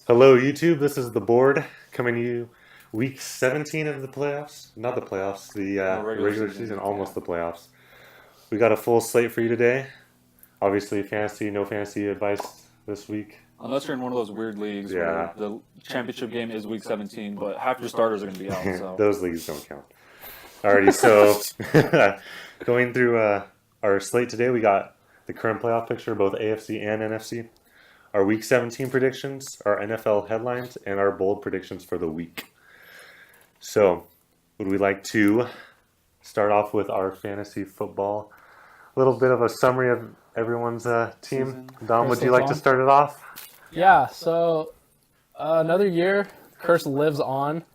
Hello, YouTube. This is the board coming to you week 17 of the playoffs. Not the playoffs, the Regular regular season, season, almost the playoffs. We got a full slate for you today. Obviously, fantasy, no fantasy advice this week. Unless you're in one of those weird leagues Yeah. where the championship game is week 17, but half your starters are going to be out. So Those leagues don't count. Alrighty, so going through our slate today, we got the current playoff picture, both AFC and NFC. Our week 17 predictions, our NFL headlines, and our bold predictions for the week. So, would we like to start off with our fantasy football? A little bit of a summary of everyone's team. Season. Dom, would Curse you like to lives on. start it off? Yeah, so another year, curse lives on.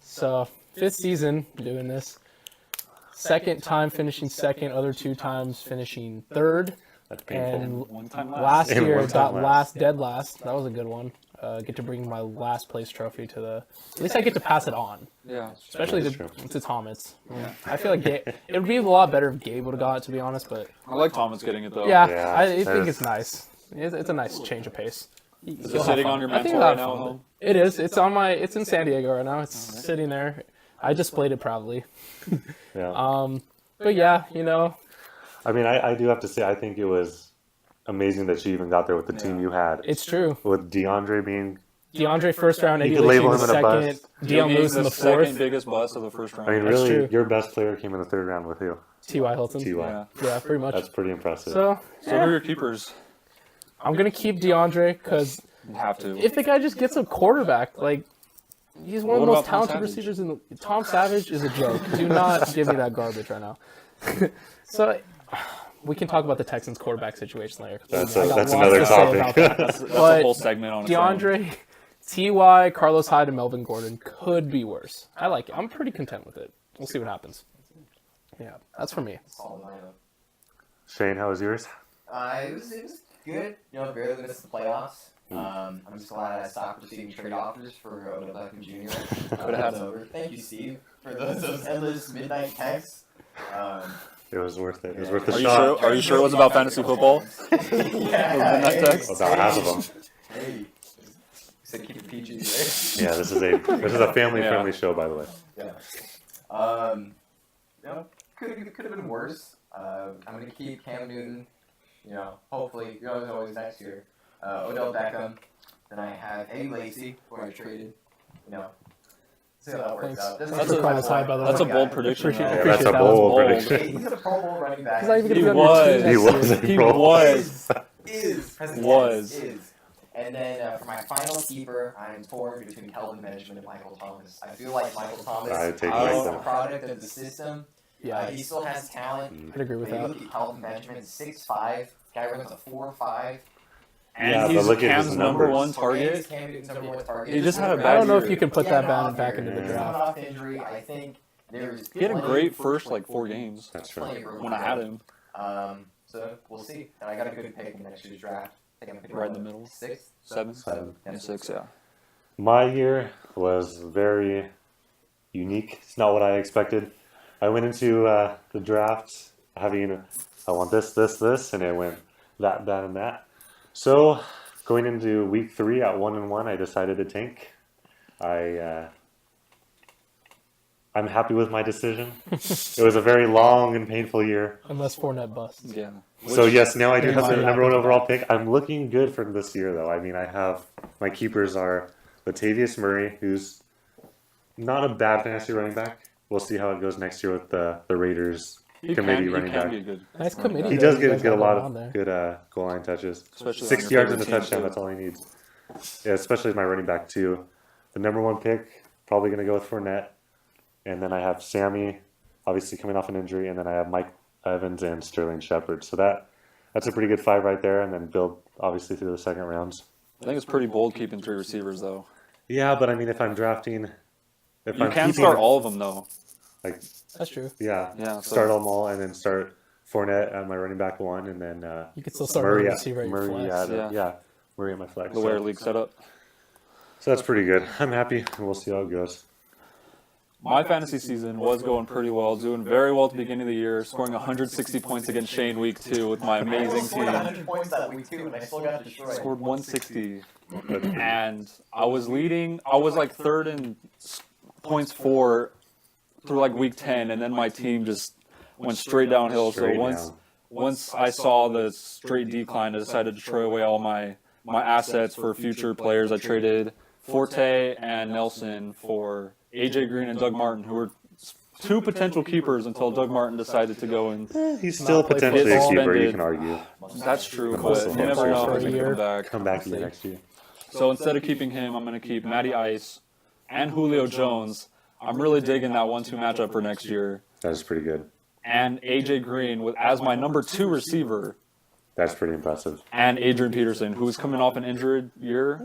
So fifth season doing this. Second time finishing second, other two times finishing third. That's painful. And one time last And year one time got last. dead last. That was a good one. Get to bring my last place trophy to the. At least I get to pass it on, yeah, especially That's to Thomas. I feel like it would be a lot better if Gabe would have got it, to be honest. But I like Thomas getting it though. yeah, Yeah, I think that's- it's nice. It's a nice change of pace. Is it sitting on your I think mantle I'll right have now fun at with home? It is. It's on my. It's in San Diego right now. It's sitting there. I displayed it proudly. Yeah. But yeah, I mean, I do have to say, I think it was amazing that you even got there with the team Yeah. you had. it's true. With DeAndre being, DeAndre first round, You Eddie could label Lacy in the him in a second, bust. Deion Being Lewis in the second fourth, biggest bust of the first round. I mean, That's really, true. your best player came in the third round with you. T.Y. Hilton. T.Y. Yeah. Yeah, pretty much. That's pretty impressive. So So who are your keepers? I'm gonna keep DeAndre because You have to. if the guy just gets a quarterback, like he's one of What the most about Tom talented Savage? receivers in the. Tom Savage is a joke. Do not give me that garbage right now. So. We can talk about the Texans quarterback situation later. 'Cause That's I got that's lots another to say about that. topic. that's a but whole segment on its own. DeAndre, Ty, Carlos Hyde, and Melvin Gordon could be worse. I like it. I'm pretty content with it. We'll see what happens. Yeah, that's for me. Solid lineup. Shane, how was yours? It was good. Barely missed the playoffs. I'm just glad I stopped receiving trade offers for Odell Beckham Jr. Could've had It's him. over. Thank you, Steve, for those endless midnight texts. It was worth it. It was worth the Are you shot. sure? Are you sure it was about fantasy football? Yeah. text? About half of them. Hey, you said keep it PG, right? Yeah, this is a family-friendly show, by the way. Yeah. Could have been worse. I'm gonna keep Cam Newton. Hopefully, always next year. Odell Beckham. Then I have Eddie Lacy, who I traded. See how that works Thanks. out. Thanks for Carlos Hyde, by the way. That's a guy. bold prediction. Appreciate though. it. Yeah, that's a that. That's bold bold. prediction. Hey, he's a Pro Bowl running back. He's not even He gonna be on your was. team He next was. year. He was. Is. Present Was. tense, is. And then for my final keeper, I'm torn between Kelvin Benjamin and Michael Thomas. I feel like Michael Thomas I take is Michael. a product of the system. Yeah, He still has talent. I'd agree with But you that. look at Kelvin Benjamin, 6'5". Guy runs a 4.5. And Yeah, but he's look at Cam's his number numbers. one And target. he's Cam Newton's number one target. He just had a I bad don't know if year. you can put Yeah, that no, band off back injury. into the He's draft. coming off injury. I think there's He had a plenty- great first 4 games That's right. plenty of room when I to had grow. him. So we'll see. And I got a good pick in next year's draft. I think I'm picking Right in the middle. Sixth. 7, Seven. and 6. Yeah. My year was very unique. It's not what I expected. I went into the draft having, I want this, and it went that, and that. So, going into week 3 at 1-1, I decided to tank. I'm happy with my decision. It was a very long and painful year. Unless Fournette busts. Yeah. So yes, now I do Which- have the Which- number 1 overall pick. I'm looking good for this year, though. I mean, I have my keepers are Latavius Murray, who's not a bad fantasy running back. We'll see how it goes next year with the Raiders He committee can running be a back. good. Nice running committee. back. He though, does you get guys a got lot going on of there. good goal line touches. Especially on 60 your yards in the favorite team, touchdown. too. That's all he needs. Yeah, especially my running back too. The number 1 pick, probably going to go with Fournette, and then I have Sammy, obviously coming off an injury, and then I have Mike Evans and Sterling Shepard. So that's a pretty good 5 right there, and then build obviously through the second rounds. I think it's pretty bold keeping 3 receivers though. Yeah, but I mean, if I'm drafting, if You I'm can keeping, start all of them though. like, That's true. yeah, Yeah, so- start them all, and then start Fournette at my running back 1, and then You could still start Murray running at receiver at your Murray flex. at Murray at my flex. The way our league set up. So that's pretty good. I'm happy, and we'll see how it goes. my fantasy season was going pretty well, doing very well at the beginning of the year, scoring 160 points against Shane week 2 with my I amazing scored team. 100 points that week too, and I still got destroyed. Scored 160, and I was leading. I was like third in points for through like week 10, and then my team just went straight downhill. Straight So down. once I saw the straight decline, I decided to throw away all my assets for future players. I traded Forte and Nelson for AJ Green and Doug Martin, who were 2 potential keepers until Doug Martin decided to go and. He's still Not play potentially a football. keeper. You Suspended. can argue. That's true, Most but of you them never know for if a he can year. come back. Come back again next year. So instead of keeping him, I'm going to keep Matty Ice and Julio Jones. I'm really digging that 1-2 matchup for next year. That's pretty good. And AJ Green as my number 2 receiver, That's pretty impressive. and Adrian Peterson, who's coming off an injured year,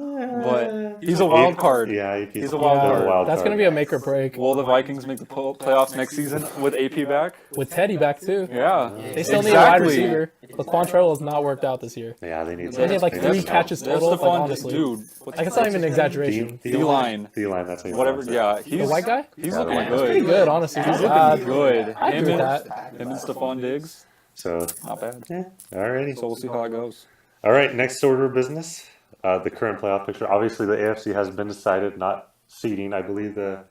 but he's a wild card. Yeah, He's a wild card. That's going to be a make or break. Will the Vikings make the playoffs next season with AP back? With Teddy back, too. Yeah. They still need a wide receiver. Laquan Treadwell has not worked out this year. Yeah, they need. They need like 3 catches There's total. Like, Stephon, honestly. dude. What's Like, it's not even an exaggeration. Thielen. Thielen, that's how you Whatever. pronounce it. Yeah, The white guy? He's Yeah, the looking white good. Pretty good, honestly. He's Not looking bad. good. I agree with that. Him and Stephon Diggs, So, not bad. alrighty. So we'll see how it goes. All right, next order of business. The current playoff picture. Obviously, the AFC has been decided, not seeding. I believe the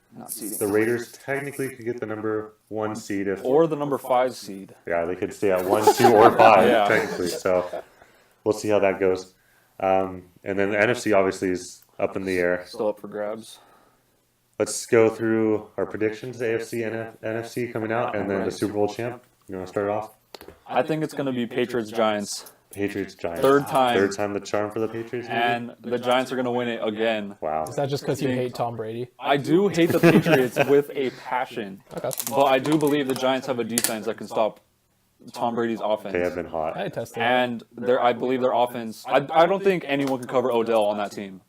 Raiders technically could get the number 1 seed if Or the number 5 seed. yeah, they could stay at 1, 2, or 5 Yeah. technically. So we'll see how that goes. And then the NFC obviously is up in the air. Still up for grabs. Let's go through our predictions: AFC and NFC coming out, and then the Super Bowl champ. You want to start off? I think it's going to be Patriots Giants. Patriots Giants. Third time. Third time the charm for the Patriots. maybe? And the Giants are going to win it again. Wow. Is that just because you hate Tom Brady? I do hate the Patriots with a passion. Okay. But I do believe the Giants have a defense that can stop Tom Brady's They have offense. been hot. I test that. And I believe their offense. I don't think anyone can cover Odell on that team.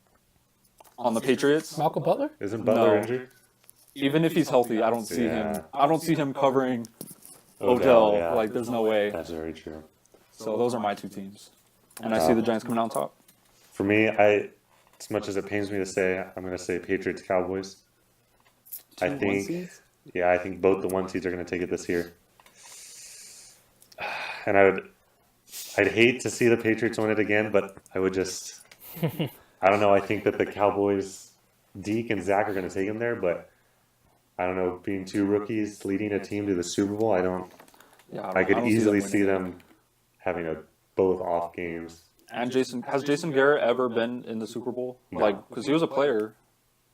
On the Patriots, Malcolm Butler? Isn't Butler No. injured? even if he's healthy, I don't see Yeah. him. I don't see him covering Odell. yeah. Like, there's no way. That's very true. So those are my 2 teams. And I see the Giants coming out on top. For me, as much as it pains me to say, I'm going to say Patriots Cowboys. I think, yeah, I think both the 1 seeds are going to take it this year. And I'd hate to see the Patriots win it again, but I would just, I don't know. I think that the Cowboys, Deke and Zach are going to take them there, but I don't know. Being 2 rookies leading a team to the Super Bowl, Yeah, I could don't easily them see winning. them having both off games. And has Jason Garrett ever been in the Super Bowl? No. Like, because he was a player,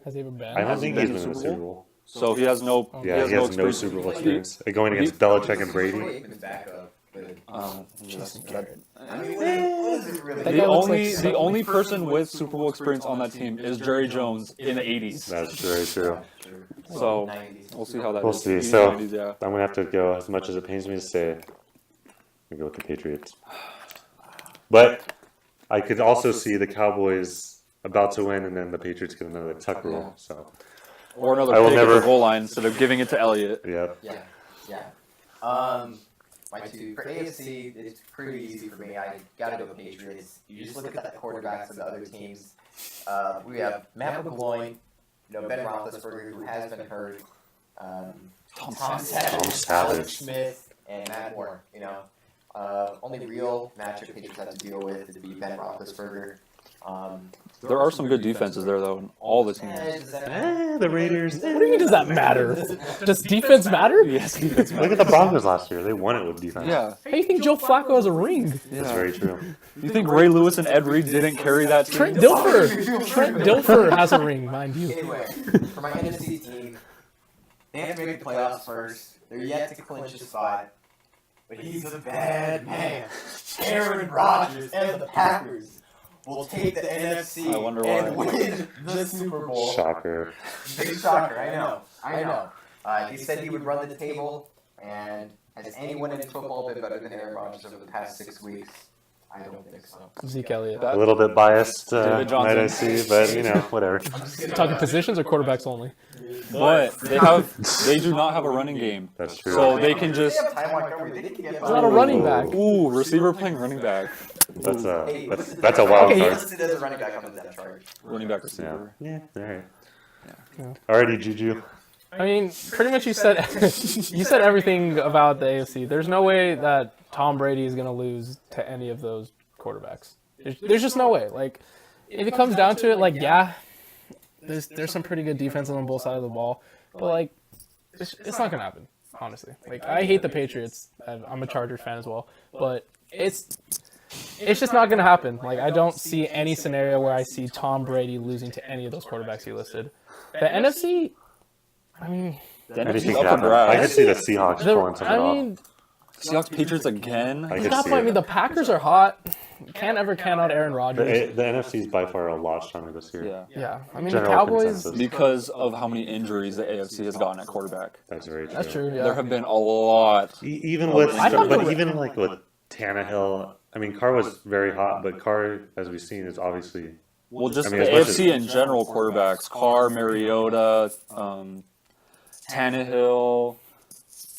Has he even been? I don't Has he think been he's in been the in the Super Super Bowl. so he has no. Yeah, he has no experience. Super Bowl experience. Going against Belichick and Brady. Aikman's backup, but Jason Garrett. I mean, what is it really? That The guy looks only like the only person with Super Bowl experience on that team is Jerry Jones in the 80s. That's very true. So 90s. we'll see how that We'll is. see. 80s, So- 90s, yeah. I'm gonna have to go. As much as it pains me to say, I'm gonna go with the Patriots. But I could also see the Cowboys about to win, and then the Patriots get another tuck rule. So Or another I will pick at never- the goal line instead of giving it to Elliott. yeah, Yeah. My 2 for AFC, it's pretty easy for me. I gotta go with Patriots. You just look at the quarterbacks of the other teams. We have Matt McGloin, Ben Roethlisberger, who has been hurt. Tom Savage, Tom Alex Savage. Smith, and Matt Moore. Only real matchup Patriots have to deal with is Ben Roethlisberger. There are some good defenses there, though, in all the teams. Does that matter? the Raiders. What do you mean, does that matter? Does defense matter? Yes, defense. Look at the Broncos last year. They won it with defense. Yeah. How do you think Joe Flacco has a ring? That's very true. You think Ray Lewis and Ed Reed didn't carry that team? Trent Dilfer. Trent Dilfer has a ring, mind you. Anyway, for my NFC team, they have to make the playoffs first. They're yet to clinch a spot. But he's a bad man. Aaron Rodgers and the Packers will take the NFC I wonder and why. win the Super Bowl. Shocker. Big shocker, I know. He said he would run the table, and has anyone in football been better than Aaron Rodgers over the past 6 weeks? I don't think so. Zeke Elliott. A little bit biased, David might I Johnson. see, but whatever. I'm just gonna, Talking positions or quarterbacks only? But they do not have a running game. That's true. So they can just. They have Ty Montgomery. They can get He's not a running back. Ooh, receiver playing running back. That's Hey, a wild Okay, card. listed as a running back on the depth chart. Running back Yeah. receiver. Yeah. All right. Yeah. Alrighty, Juju. I mean, pretty much you said you said everything about the AFC. There's no way that Tom Brady is going to lose to any of those quarterbacks. There's just no way. Like, if it comes down to it, like, yeah, there's some pretty good defenses on both sides of the ball, but like, it's not going to happen. Honestly, like, I hate the Patriots. I'm a Chargers fan as well, but it's just not going to happen. Like, I don't see any scenario where I see Tom Brady losing to any of those quarterbacks he listed. The NFC, I mean, Anything up could for happen. I could grabs. see the Seahawks pulling something I off. mean, Seahawks Patriots again. I could not see I mean, it. the Packers are hot. Can't ever count out Aaron Rodgers. The NFC is by far a lot stronger this year. Yeah. Yeah, I mean, the General Cowboys. consensus. Because of how many injuries the AFC has gotten at quarterback. That's very true. That's true. There Yeah. have been a lot. Even with, I thought but the- even like with Tannehill, I mean, Carr was very hot, but Carr, as we've seen, is obviously Well, just I mean, the as much AFC in general quarterbacks. Carr, Mariota, Tannehill.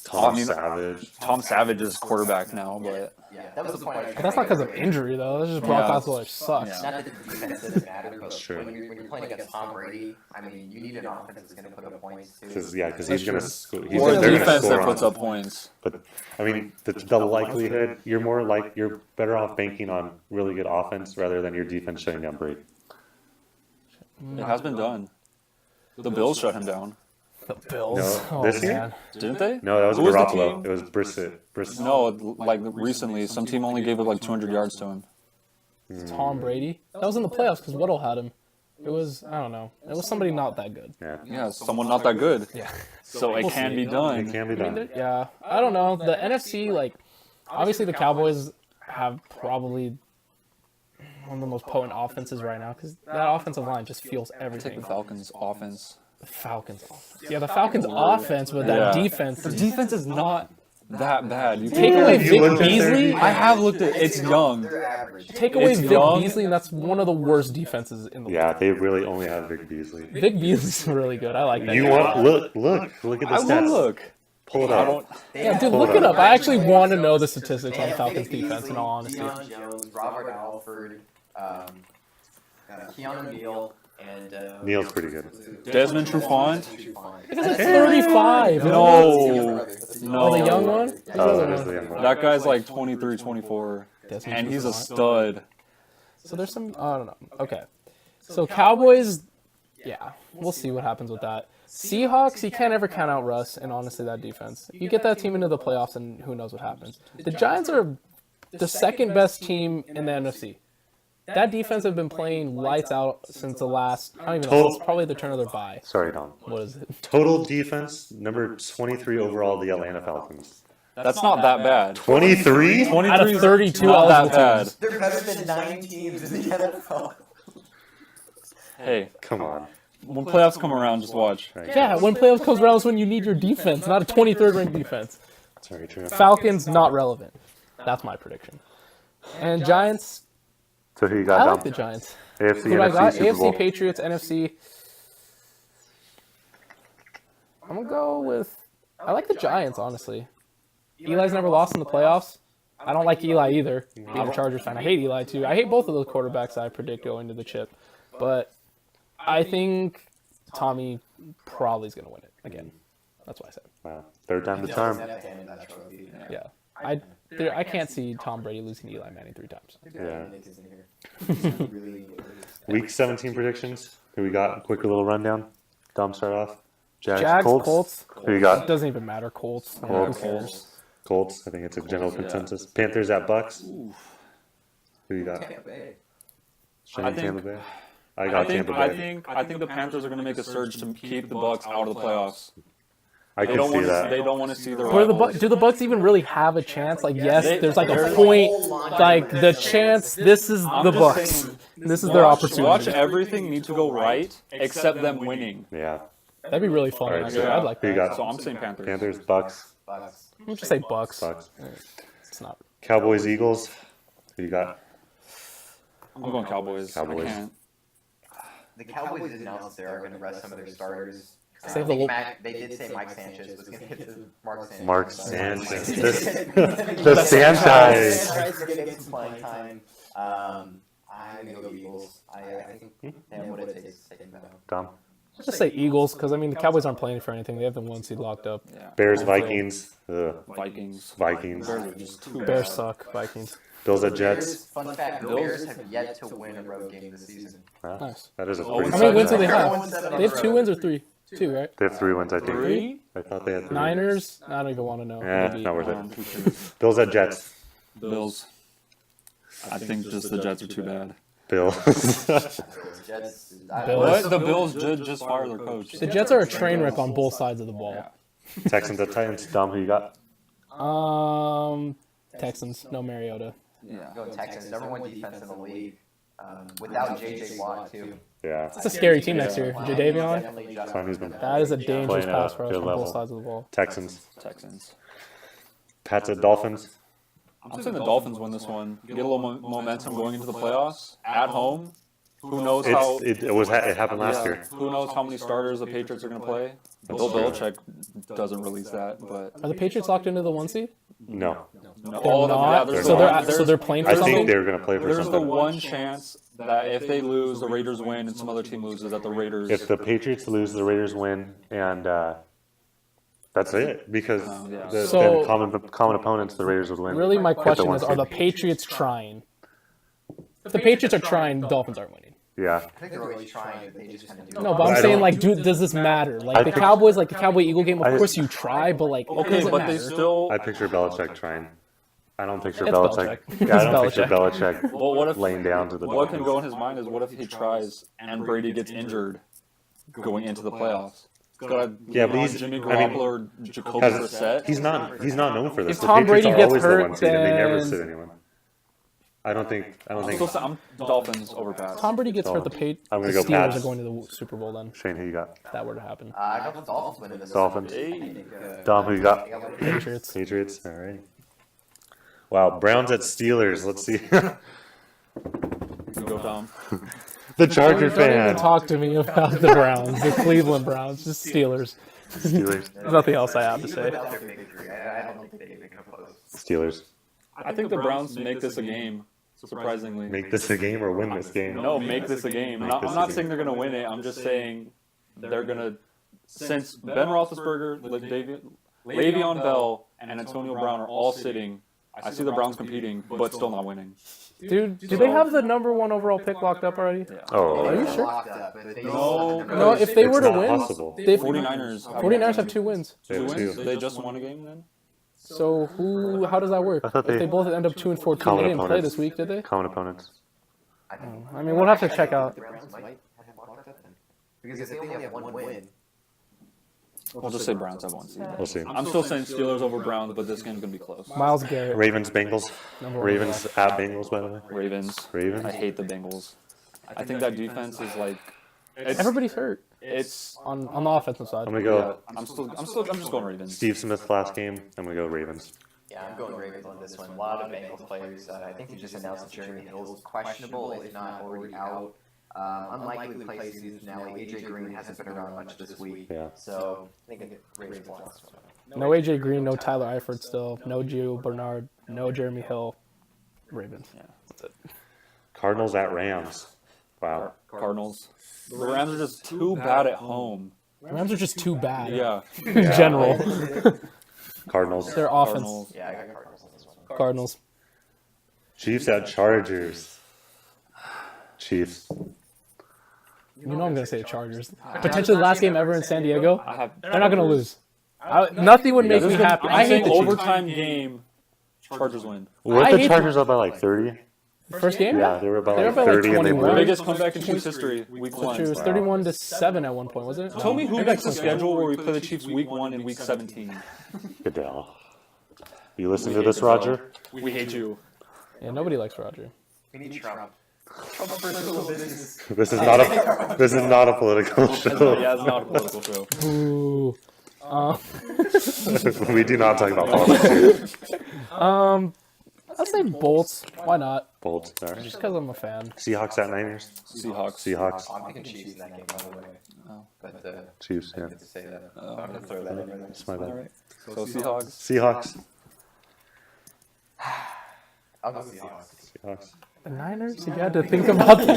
Tom I mean- Savage. Tom Savage is quarterback now, but Yeah, that was the point. I was But that's not trying because to of make. injury though. That's just Brock Yeah. Osweiler sucks. Yeah. Not that the defense doesn't matter, but True. when you're playing against Tom Brady, I mean, you need an offense that's going to put up points too. Because he's That's gonna true. score. or a They're gonna defense score that on puts him. up points. But I mean, the likelihood you're better off banking on really good offense rather than your defense shutting down Brady. It has been done. The Bills shut him down, The Bills. No, Oh, this year? man. didn't they? No, that was Who was the Garoppolo. team? It was Brissett. No, like recently, some team only gave up like 200 yards to him. Tom Brady. That was in the playoffs because Waddle had him. It was, I don't know. It was somebody not that good. Yeah, Yeah, someone not that good. Yeah. So it We'll can see. be it done. can be I mean, done. yeah. I don't know. The NFC, like, obviously the Cowboys have probably one of the most potent offenses right now because that offensive line just feels Take everything. the Falcons offense. The Falcons offense. Yeah, the Falcons offense with that Yeah. defense. The defense is not that bad. You Take can- away Have you Vic looked at their Beasley. defense? I have looked at it's young. They're average. Take away It's Vic young. Beasley, and that's one of the worst defenses in the league. Yeah, they really only have Vic Beasley. Vic Beasley's really good. I like that. You guy. want look at the I stats. will look. Pull it I up. don't. Yeah, dude, Hold look it on. up. I actually want to know the statistics They on have Falcons Vic defense. Beasley, In all honesty, Deion Jones, Robert Alford, Keanu Neal, and Neal's pretty good. Desmond Trufant? because it's 35. No. Oh, No. the young one. Who's the Oh, other that is one? the young one. That guy's like 23, 24, Desmond and he's a Trufant. stud. So there's some. I don't know. Okay. So Cowboys. Yeah, we'll see what happens with that. Seahawks, you can't ever count out Russ, and honestly, that defense. You get that team into the playoffs, and who knows what happens. The Giants are the second best team in the NFC. That defense have been playing lights out since the last. I don't even know. Total- Since probably the turn of their bye. Sorry, Dom. What is it? Total defense, number 23 overall, the Atlanta Falcons. That's not that bad. 23? 23 Out of is 32 not that eligible bad. teams. They're better than 9 teams in the NFL. Hey, Come on. when playoffs come around, just watch. Right. Yeah, when playoffs comes around is when you need your defense, not a 23rd ranked defense. That's very true. Falcons, not relevant. That's my prediction. And Giants, So who you I got, like the Dom? Giants. AFC, Who do I got? NFC, Super Bowl. AFC, Patriots, NFC. I'm going to go with... I like the Giants, honestly. Eli's never lost in the playoffs. I don't like Eli either, being a Chargers fan. I hate Eli, too. I hate both of those quarterbacks I predict going to the chip. But I think Tommy probably is going to win it again. That's what I said. Wow. Third time the He charm. doesn't have to hand that trophy. Yeah. I can't see Tom Brady losing to Eli Manning 3 times. Yeah. Nick is in here. Really, Week 17 predictions. Who we got? Quick little rundown. Dom, start off. Jags, Colts. Who you It got? doesn't even matter. Colts. Who Colts. cares? Colts. I think it's a general yeah. consensus. Panthers at Bucks. Who you got? Tampa Bay. Shane, think- Tampa Bay. I got Tampa Bay. I think the Panthers are going to make a surge to keep the Bucks out of the playoffs. I They can don't see want to. that. They don't want to see their Where the rivals. do the Bucks even really have a chance? Like, yes, They- there's like a there's- point, like the chance. This is I'm the just Bucks. saying, This is their Watch opportunity. everything need to go right except them winning. Yeah. That'd be really fun. All right, Actually, so I'd like who you that. got? So I'm saying Panthers. Panthers, Bucks, Bucks. I'm just say Bucks. Bucks. It's not. Cowboys, Eagles. Who you got? I'm going Cowboys. Cowboys. I can't. The Cowboys announced they are going to rest some of their starters. They have the They did say Mike Sanchez was going to get to Mark Sanchez. Mark Sanchez. the The Sanchez. Sanchez going to get some playing time. I'm going to go Eagles. I think they have what it takes to take them down. Dom. Just say Eagles, because I mean the Cowboys aren't playing for anything. They have the 1 seed locked up. Yeah. Bears, Vikings. Ugh. Vikings. Vikings. Bears are just too Bears bad. suck. Vikings. Bills at Jets. Fun fact: the Bills- Bears have yet to win a road game this season. Wow, Nice. that is a Oh, pretty. How many wins do they They're have? 0-7 on They have the 2 road. wins or 3? 2, right? They have 3 wins, I think. Three? I thought they had 3. Niners. I don't even want to know. Yeah, Maybe. not worth I'm it. too sure. Bills at Jets. Bills. I think just the Jets are too bad. Bills. Jets. Bills. What? The Bills did just fire their coach. The Jets are a train wreck on both sides of the ball. Texans at Titans. Dom, who you got? Texans. No Mariota. Yeah. Go Texans. Number 1 defense in the league. Without J.J. Watt too. Yeah. That's a scary team next year. Jadavion. Definitely Josh Fine, he's been That is a dangerous Playing at pass a rush good on level. both sides of the ball. Texans. Texans. Pats at Dolphins. I'm saying the Dolphins win this one. Get a little momentum going into the playoffs at home. Who knows how? It happened last year. Who knows how many starters the Patriots are going to play? Bill true. Belichick doesn't release that, but Are the Patriots locked into the 1 seed? No, no, They're all of them. Yeah, not. there's So the they're one- so they're playing for I something. think they're going to play for There's the something. one chance that if they lose, the Raiders win, and some other team loses, that the Raiders. If the Patriots lose, the Raiders win, and that's it. Because yeah. the So- common opponents, the Raiders would win. Really, my Get the question one is: Are the seed. Patriots trying? If the Patriots are trying, the Dolphins aren't winning. Yeah, I think they're always trying. They just kind of do. No, it. but I I'm saying, don't- like, does this matter? Like I the pic- Cowboys, like the Cowboy Eagle game. Of I- course, you try, but like, it Okay, doesn't but matter. they still. I picture Belichick trying. I don't picture It's Belichick. Belichick. Yeah, I don't It's picture Belichick Well, what if laying down to the what can Dolphins. go in his mind is what if he tries and Brady gets injured going into the playoffs? Gotta Yeah, but lean on he's- Jimmy I mean, Garoppolo or Jacoby Because Brissett. he's not known for this. If The Tom Patriots Brady are gets always the hurt, one seed, and they never then- sit anyone. I don't think. I'm Dolphins over Pats. Tom Brady gets hurt, the I'm the gonna go Steelers Pats. are going to the Super Bowl then. Shane, who you got? If that were to happen. I got the Dolphins winning this. Dolphins. One. I think, Dom, who you got? I got Patriots. Patriots. All right. Wow, Browns at Steelers. Let's see. Go Tom. The Charger Don't even fan. talk to me about the Browns, the Cleveland Browns, just Steelers. Steelers. There's nothing else I have to say. without their victory, I don't think they can close. Steelers. I think the Browns make this a game. Surprisingly. Make this a game or win this game. No, make this a game. Make Not, this I'm a not game. saying they're going to win it. I'm just saying they're going to. Since Ben Roethlisberger, Le'Veon Bell, and Antonio Brown are all sitting, I see the Browns competing, but still not winning. Dude, do they have the number 1 overall pick locked up already? Oh, Are you They're sure? locked up, but they No. No, if they it's were to not win, possible. they 49ers. 49ers have 2 wins. They have 2 wins? two. They just won a game then? So how does that work? I thought If they- they both end up 2 and 14, they Common didn't play opponents. this week, did they? Common opponents. I think I mean, we'll have to check out. the Browns might have locked up then. Because if they only have 1 win, We'll just say Browns have 1 seed. We'll see. I'm still saying Steelers over Browns, but this game's going to be close. Miles Garrett, Ravens, Bengals. number 1. Ravens at Bengals, by the way. Ravens. Ravens. I hate the Bengals. I think that defense is like. Everybody's hurt It's. on the offensive side. I'm gonna go I'm just going Ravens. Steve Smith last game. I'm gonna go Ravens. yeah, I'm going Ravens on this one. A lot of Bengals players. I think they just announced that Jeremy Hill's questionable, if not already out. Unlikely to play season finale. AJ Green hasn't been around much this week. Yeah. So I think Ravens won this one. No AJ Green, no Tyler Eifert still, no Jew Bernard, no Jeremy Hill. Ravens. Yeah. That's it. Cardinals at Rams. Wow. Cardinals. The Rams are just too bad at home. Rams are just too bad. Yeah. In general. Cardinals. Their offense. Cardinals. Yeah, I got Cardinals on this one. Cardinals. Chiefs at Chargers. Chiefs. You know I'm gonna say the Chargers. Potentially last game ever in San Diego. I have. They're not gonna lose. Nothing would make me happy. I I'm hate saying the Chiefs. overtime game. Chargers win. Weren't I the hate Chargers up by like 30? First game? Yeah, they were about They were like about, like, 30 and they 21. blew. Biggest comeback in Chiefs history. Week She 1. was 31-7 at one point, wasn't it? Tell me who Maybe makes the that's schedule where we play the Chiefs week 1 and week 17. Goodell. You listen to this, Roger? We hate you. Yeah, nobody likes Roger. We need Trump. Trump first little business. This is not a political show. Yeah, it's not a political show. Ooh. We do not talk about politics here. I'll say Bolts. Why not? Bolts. All right. Just because I'm a fan. Seahawks at Niners. Seahawks. Seahawks. I'm picking Chiefs in that game, by the way. Oh. But Chiefs. I Yeah. didn't say that. Oh. I'm gonna throw that in there. That's my bad. Alright. So Seahawks. Seahawks. I'll go Seahawks. Seahawks. The Niners? You had to think about the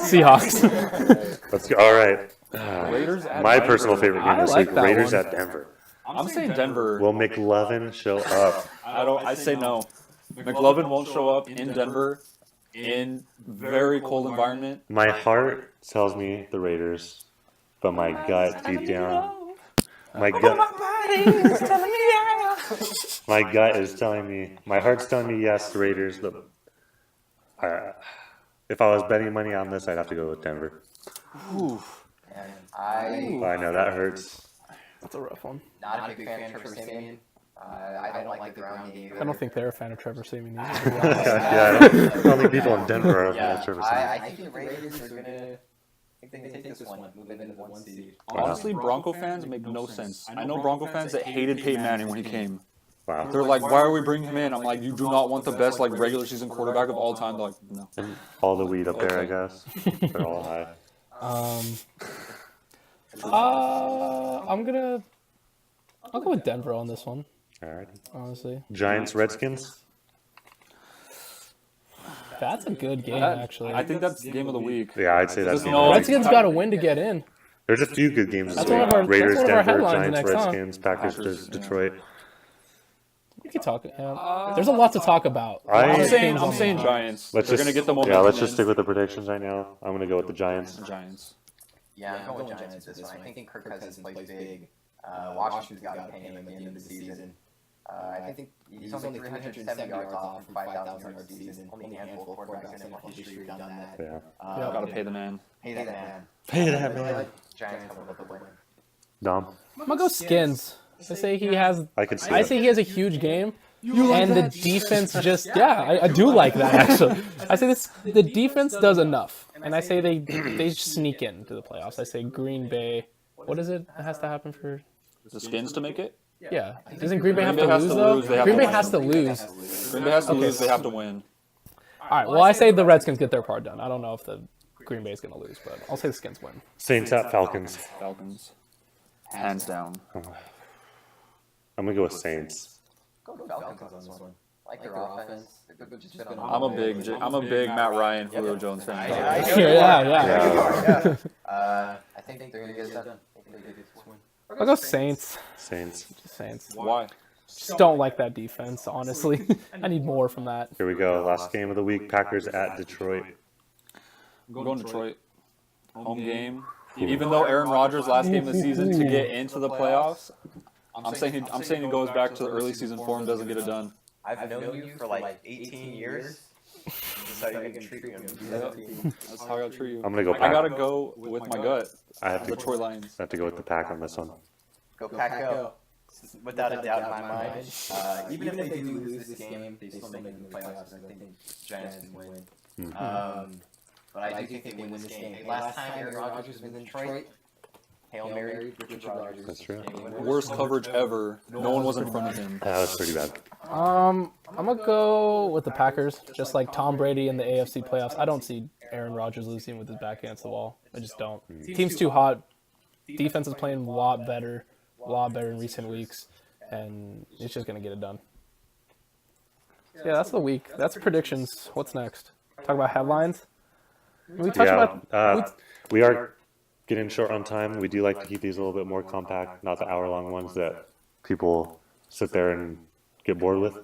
Seahawks. Let's go. All right. Raiders at My Denver. personal favorite game I this like week: that Raiders one. at Denver. I'm saying Denver. Will McLovin show up? I say no. McLovin won't show up in Denver in very cold environment. My heart tells me the Raiders, but my gut deep down, my gut is telling me, my heart's telling me yes, the Raiders. But if I was betting money on this, I'd have to go with Denver. Ooh. And I I know that hurts. That's a rough one. not a big fan of Trevor Siemian. I don't like the ground game. I don't think they're a fan of Trevor Siemian either. Yeah, I don't think people in Denver are Yeah, Trevor Siemian. I think the Raiders are gonna. I think they take this one, move into the 1 seed. Honestly, Bronco fans make no sense. I know Bronco fans that hated Peyton Manning when he came. Wow. They're like, why are we bringing him in? I'm like, you do not want the best like regular season quarterback of all time. They're like, no. And all the weed up there, I guess. They're all high. I'll go with Denver on this one, All right. honestly. Giants, Redskins. That's a good game, That- actually. I think that's game of the week. Yeah, I'd say that's Just no- Redskins got to win to get in. There's a few good games this That's one week. of our- that's Raiders, one of our Denver, headlines Giants, next, huh? Redskins, Packers, Packers, yeah. Detroit. We could talk. Yeah. There's a lot to talk about. I'm I'm saying Giants. Let's They're just gonna get the yeah. momentum Let's just in. stick with the predictions right now. I'm gonna go with the Giants. Giants. Yeah, I'm going Giants with this one. I think Kirk Cousins plays big. Washington's got to pay him at the end of the season. I think he's only 370 yards off from 5,000 yards a season. Only a handful of quarterbacks in NFL history have done that. Yeah. Gotta pay the man. Pay that man. Pay that I man. like Giants coming with the win. Dom. I'm gonna go Skins. I say he has. I could see I it. say he has a huge game, and the defense just I do like that actually. I say the defense does enough, and I say they sneak into the playoffs. I say Green Bay. What is it that has to happen for? The Skins to make it. Yeah, doesn't Green Bay have Bay to has lose to though? lose, they have Green to Bay win. has to lose. Green Bay has to Okay. lose. They have to win. All right. Well, I say the Redskins get their part done. I don't know if the Green Bay's gonna lose, but I'll say the Skins win. Saints at Falcons. Falcons. Hands down. I'm gonna go with Saints. Go to Falcons on this one. I like their offense. They've just been I'm a big Matt Ryan, Julio Jones fan. Yeah. I think they're gonna get it done. I think they get this win. I'll go Saints. Saints. Saints. Why? Just don't like that defense, honestly. I need more from that. Here we go. Last game of the week. Packers at Detroit. I'm going Detroit. Home game. Even though Aaron Rodgers' last game of the season to get into the playoffs, I'm saying he goes back to the early season form, doesn't get it done. I've known you for like 18 years. That's how you can treat me. That's how I gotta treat you. I'm gonna go I Pack. gotta go with my gut. I have to Detroit Lions. go with the Pack on this one. Go Pack Go. Without a doubt in my mind. Even if they do lose this game, they still make it in the playoffs. I think Giants can win. But I do think they win this game. Last time Aaron Rodgers was in Detroit, Hail Mary, Richard Rodgers. That's true. Worst coverage ever. No one was in front of him. That was pretty bad. I'm gonna go with the Packers. Just like Tom Brady in the AFC playoffs, I don't see Aaron Rodgers losing with his back against the wall. I just don't. Team's too hot. Defense is playing a lot better in recent weeks, and it's just gonna get it done. Yeah, that's the week. That's predictions. What's next? Talk about headlines. We touched about. We are getting short on time. We do like to keep these a little bit more compact, not the hour-long ones that people sit there and get bored with.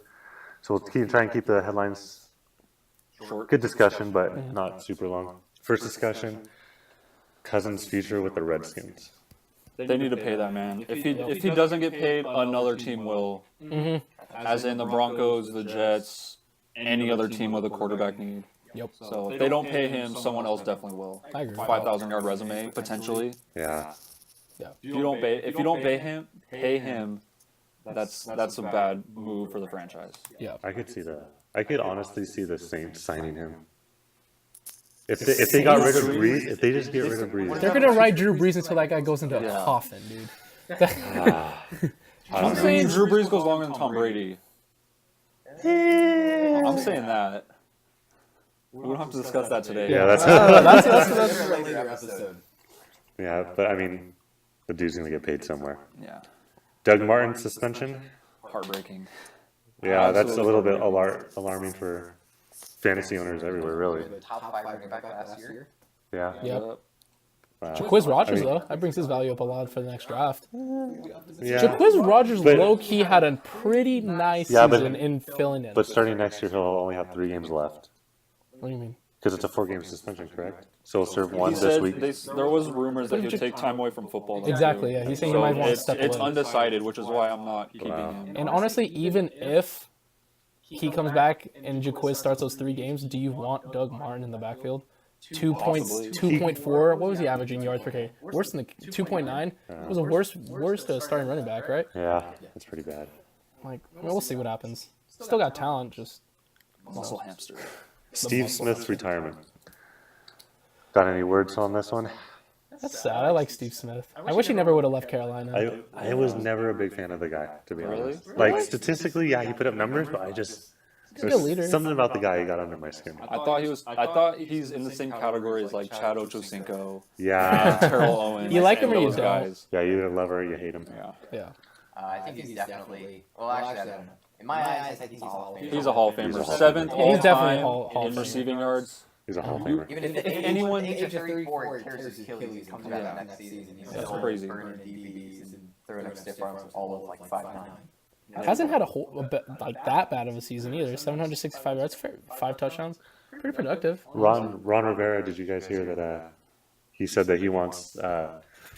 So we'll try and keep the headlines Short. good discussion, but not super long. First discussion: Cousins' future with the Redskins. They need to pay that man. If he doesn't get paid, another team will. As in the Broncos, the Jets, any other team with a quarterback need. Yep. So if they don't pay him, someone else definitely will. I agree. 5,000-yard resume potentially. Yeah, If you don't pay him, that's a bad move for the franchise. Yeah. I could see that. I could honestly see the Saints signing him. If they got rid of Breeze, if they just get rid of Breeze, They're gonna ride Drew Brees until that guy goes into a Yeah. coffin, dude. I'm saying Drew Brees goes longer than Tom Brady. I'm saying that. We don't have to discuss that today. yeah, that's That's a later episode. yeah. But I mean, the dude's gonna get paid somewhere. Yeah. Doug Martin suspension. Heartbreaking. Yeah, that's a Absolutely. little bit alarming for fantasy owners everywhere, really. The top 5 running back last year. Yeah. Yep. Wow. Jaquiz Rogers, I mean- though, that brings his value up a lot for the next draft. Yeah. Jaquiz Rogers But- low key had a pretty nice Yeah, but- season in filling in. But starting next year, he'll only have 3 games left What do you mean? because it's a 4-game suspension, correct? So he'll serve one He this said week. there was rumors that he'd take time away from football. though, Exactly, too. yeah. He's saying he So might want to it's, step it's away. undecided, which is why I'm not keeping Wow. him. And honestly, even if he comes back and Jaquiz starts those 3 games, do you want Doug Martin in the backfield? 2.4. What was he averaging yards per carry? Worse than the 2.9. It was a worst starting running back, right? Yeah, that's pretty bad. Like, I mean, we'll see what happens. Still got talent, just Muscle hamster. Steve Smith's retirement. Got any words on this one? that's sad. I like Steve Smith. I wish he never would have left Carolina. I was never a big fan of the guy, to be Really? honest. Like, statistically, yeah, he put up numbers, but a good leader. something about the guy who got under my skin. I thought he's in the same category as like Chad Ochocinco, Yeah. Terrell Owens. You like him and or you those don't? guys. Yeah, you either love her or you hate him. Yeah. Yeah. I think he's definitely. Well, actually, I don't know. In my eyes, I think he's a Hall of Famer. He's a Hall of He's a Famer. Hall of 7th Famer. all He's definitely time Hall in of receiving yards. He's a Hall of Famer. Even if anyone- age of 34 tears his Achilles, comes back next season, he's That's still crazy. burning DVDs and throwing up stiff arms all of like 5'9". Hasn't had like that bad of a season either. 765 yards, 5 touchdowns. Pretty productive. Ron Rivera, did you guys hear that he said that he wants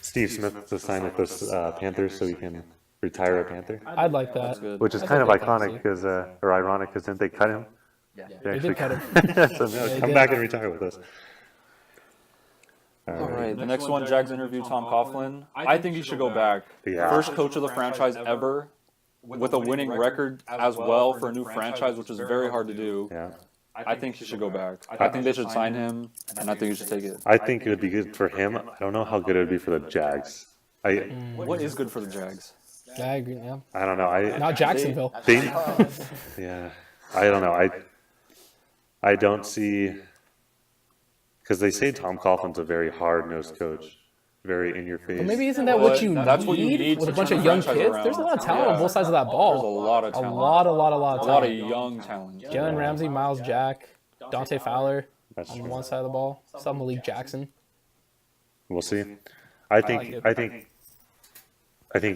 Steve Smith to sign with the Panthers so he can retire a Panther? I'd like that. That's good. Which is That's kind of what they iconic fancy. because, or ironic because didn't they cut him? Yeah. They did cut him. So no, They come did. back and retire with us. All right. The next one, Jags interview Tom Coughlin. I think he should go back. Yeah. First coach of the franchise ever with a winning record as well for a new franchise, which is very hard to do. Yeah. I think he should go back. I think they should sign him, and I think he should take it. I think it would be good for him. I don't know how good it would be for the Jags. What is good for the Jags? Yeah, I agree. Yeah. I don't know. Not Jacksonville. Yeah. I don't know. I don't see, because they say Tom Coughlin's a very hard-nosed coach, very in-your-face. But maybe isn't that what you That's need, what you need with a to bunch turn of the young franchise kids? around. There's a lot of talent Yeah. on both sides of that There's a ball. lot of A talent. lot of A lot of talent. young talent. Jalen Ramsey, Miles Jack, Dante Fowler That's on true. one side of the ball. Some Malik Jackson. We'll see. I like think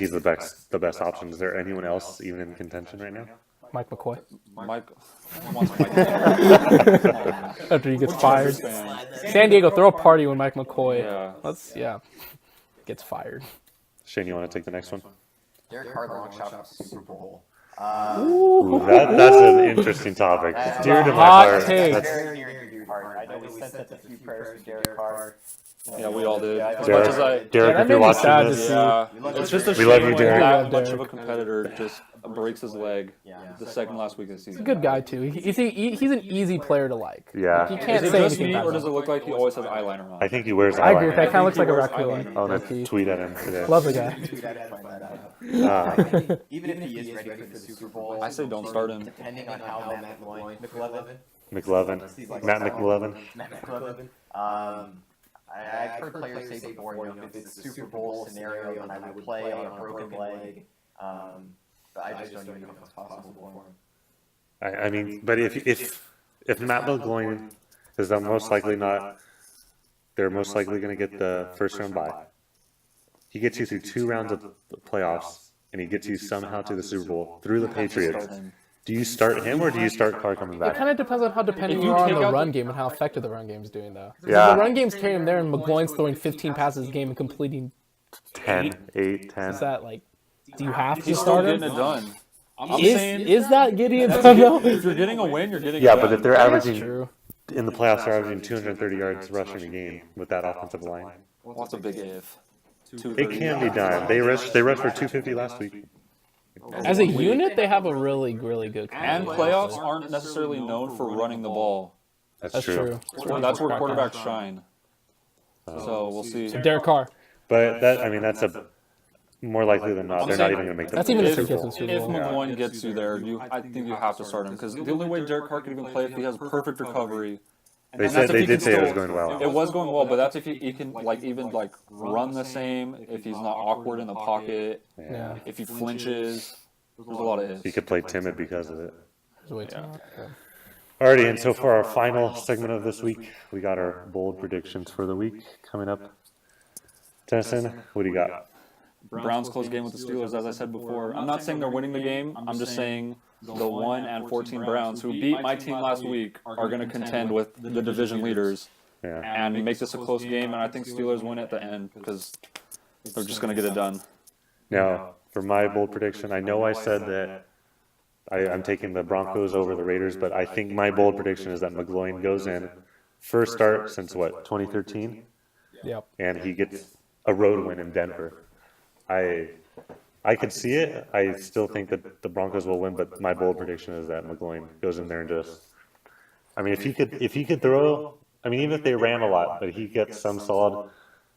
he's the best option. Is there anyone else even in contention right now? Mike McCoy. Mike wants Mike. After he gets fired. Fan. San Diego, throw a party when Mike McCoy. Yeah. Gets fired. Shane, you want to take the next one? Derek Carr long shot at the Super Bowl. Ooh, that's an interesting topic. Dear to my Hot heart. take. That's- Very near to your heart. I know we sent a few prayers to Derek Carr. Yeah, we all did. As Derek, much as I. Derek, Yeah, that if made you're me watching sad to this, see. Yeah, it's just a We shame love you, when Derek. that We love much of a Derek. competitor just breaks his leg Yeah. the second last week of the season. Good guy too. He's an easy player to like. Yeah. Like, you can't Is it say just anything me, bad or about does it him. look like he always has eyeliner on? I think he wears I agree with that. eyeliner. Kind of looks like a he wears raccoon. eyeliner. I'm low going key. to tweet at him today. Love the guy. Dude, I didn't find that out. Uh, Even if he is ready for the Super Bowl, I say don't start him. depending on how Matt McLevin, McLevin. Matt McLevin. I've heard players say before, you know, if it's a Super Bowl scenario and I would play on a broken leg, but I just don't even know if it's possible for him. I mean, but if Matt McGloin is they're most likely going to get the first round bye. He gets you through 2 rounds of the playoffs, and he gets you somehow to the Super Bowl through the Patriots. Do you start him or do you start Carr coming It back? kind of depends on how dependent If you you are on take the out run the- game and how effective the run game is doing, though. Yeah. If the run game's carrying him there and McGloin's throwing 15 passes a game and completing 10, 8, 10. is that like, do you have to He's still start getting him? it done. I'm Is, saying is that getting it done though? if you're getting a win, you're getting Yeah, it done. but if they're That's averaging true. in the playoffs, they're averaging 230 yards rushing a game with that offensive line. What's a big if? It can be done. They rushed for 250 last week. As a unit, they have a really, really good. And playoffs aren't necessarily known for running the ball. That's true. That's where quarterbacks shine. So we'll see. So Derek Carr. But that's a more likely than not. They're not even going to make the That's even if he Super gets Bowl. in Super If Bowl. McGloin gets you there, I think you have to start him because the only way Derek Carr can even play if he has perfect recovery. They And said that's if they he did can say it was still- going well. It was going well, but that's if he can even run the same. If he's not awkward in the pocket, Yeah. if he flinches, there's a lot of ifs. He could play timid because of it. There's way too much. Alrighty, and so for our final segment of this week, we got our bold predictions for the week coming up. Tennyson, what do you got? Browns close game with the Steelers, as I said before. I'm not saying they're winning the game. I'm just saying the 1-14 Browns, who beat my team last week, are going to contend with the division leaders Yeah. and make this a close game. And I think Steelers win at the end because they're just going to get it done. Now, for my bold prediction, I know I said that I'm taking the Broncos over the Raiders, but I think my bold prediction is that McGloin goes in, first start since what, 2013, Yep. and he gets a road win in Denver. I could see it. I still think that the Broncos will win, but my bold prediction is that McGloin goes in there and just. I mean, if he could throw. I mean, even if they ran a lot, but he gets some solid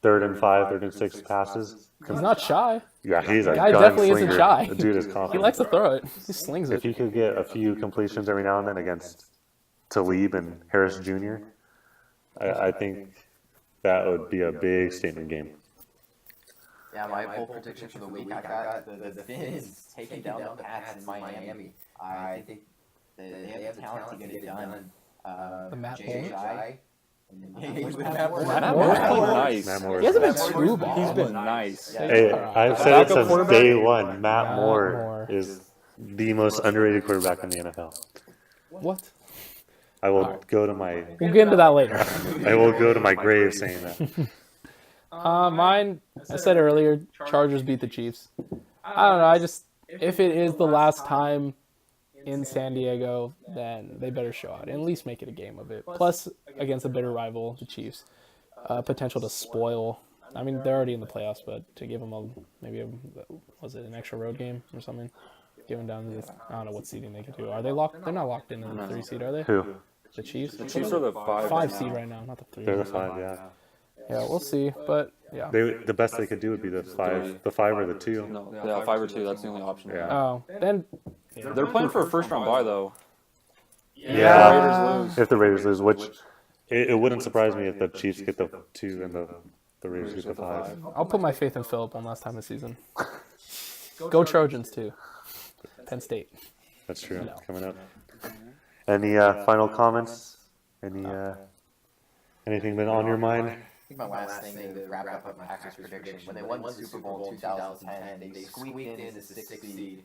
3rd and 5, 3rd and 6 passes. He's not shy. Yeah, he's a Guy definitely isn't gunslinger. shy. The dude is confident. He likes to throw it. He slings If it. he could get a few completions every now and then against Talib and Harris Jr., I think that would be a big statement game. Yeah, my bold prediction for the week, I got the Finns taking down the Pats in Miami. I think they have the talent to get it done. The Matt JJ. Matt Moore's Moore. playing nice. Matt Moore He is hasn't nice. been too bad. He's been nice. Yeah. Hey, I've said it Backup since quarterback? day one. Matt Matt Moore Moore. is the most underrated quarterback in the NFL. What? I will go to my We'll get into that later. I will go to my grave saying that. Mine, I said earlier, Chargers beat the Chiefs. I don't know. I just, if it is the last time in San Diego, then they better show out and at least make it a game of it. Plus, against a bitter rival, the Chiefs, potential to spoil. I mean, they're already in the playoffs, but to give them was it an extra road game or something? Give them down to the, I don't know what seeding they could do. Are they locked? They're not locked into the 3 seed, are they? Who? The Chiefs? The Chiefs are the 5. 5 seed right now, not the 3. They're the 5, yeah. Yeah, we'll see. But yeah. The best they could do would be the 5 or the 2. No, yeah, 5 or 2. That's the only option. Yeah. Oh, then They're playing for a first-round bye, though. Yeah. Raiders lose. If the Raiders lose, which it wouldn't surprise me if the Chiefs get the 2 and the Raiders get the 5. I'll put my faith in Philip one last time this season. Go Trojans too. Penn State. That's true. No. Coming up. Any final comments? Anything been on your mind? I think my last thing to wrap up my Packers prediction, when they won the Super Bowl in 2010, they squeaked in the 6th seed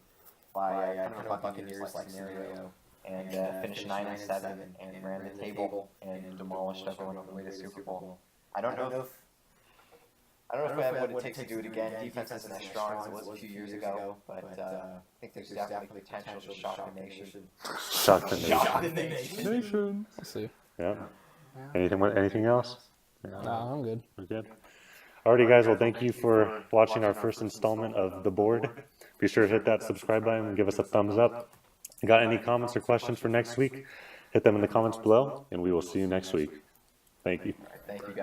by kind of a Buccaneers-like scenario and finished 9-7 and ran the table and demolished everyone on the way to Super Bowl. I don't know if we have what it takes to do it again. Defense isn't as strong as it was a few years ago, but I think there's definitely potential to shock the nation. Shock the nation. Shock the nation. We'll see. Yeah. Anything else? Nah, I'm good. We're good. Alrighty, guys. Well, thank you for watching our first installment of The Board. Be sure to hit that subscribe button and give us a thumbs up. Got any comments or questions for next week? Hit them in the comments below, and we will see you next week. Thank you. Thank you, guys.